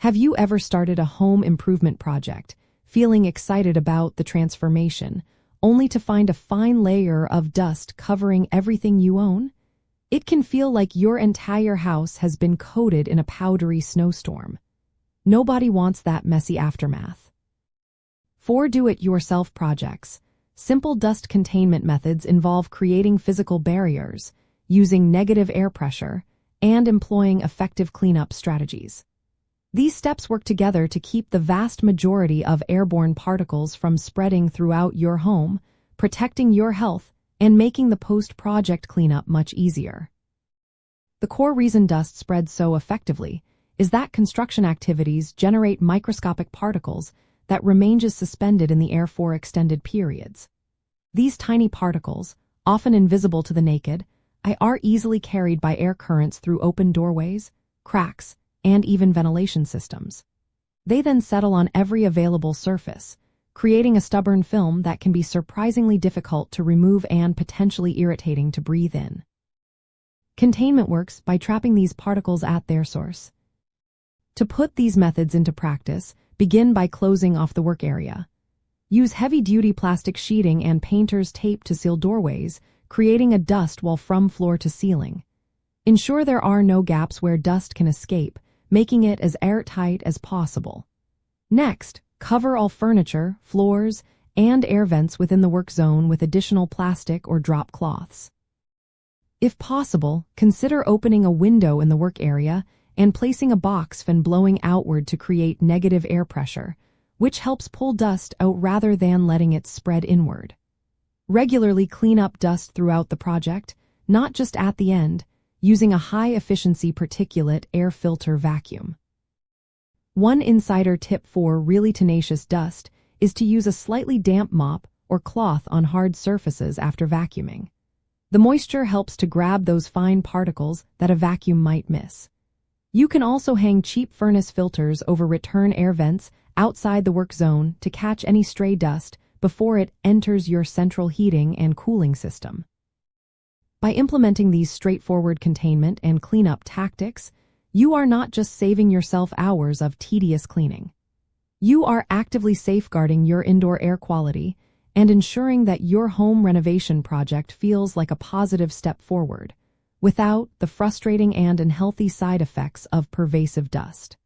Have you ever started a home improvement project, feeling excited about the transformation, only to find a fine layer of dust covering everything you own? It can feel like your entire house has been coated in a powdery snowstorm. Nobody wants that messy aftermath. For do-it-yourself projects, simple dust containment methods involve creating physical barriers, using negative air pressure, and employing effective cleanup strategies. These steps work together to keep the vast majority of airborne particles from spreading throughout your home, protecting your health and making the post-project cleanup much easier. The core reason dust spreads so effectively is that construction activities generate microscopic particles that remain suspended in the air for extended periods. These tiny particles, often invisible to the naked eye, are easily carried by air currents through open doorways, cracks, and even ventilation systems. They then settle on every available surface, creating a stubborn film that can be surprisingly difficult to remove and potentially irritating to breathe in. Containment works by trapping these particles at their source. To put these methods into practice, begin by closing off the work area. Use heavy-duty plastic sheeting and painter's tape to seal doorways, creating a dust wall from floor to ceiling. Ensure there are no gaps where dust can escape, making it as airtight as possible. Next, cover all furniture, floors, and air vents within the work zone with additional plastic or drop cloths. If possible, consider opening a window in the work area and placing a box fan blowing outward to create negative air pressure, which helps pull dust out rather than letting it spread inward. Regularly clean up dust throughout the project, not just at the end, using a high-efficiency particulate air filter vacuum. One insider tip for really tenacious dust is to use a slightly damp mop or cloth on hard surfaces after vacuuming. The moisture helps to grab those fine particles that a vacuum might miss. You can also hang cheap furnace filters over return air vents outside the work zone to catch any stray dust before it enters your central heating and cooling system. By implementing these straightforward containment and cleanup tactics, you are not just saving yourself hours of tedious cleaning. You are actively safeguarding your indoor air quality and ensuring that your home renovation project feels like a positive step forward, without the frustrating and unhealthy side effects of pervasive dust.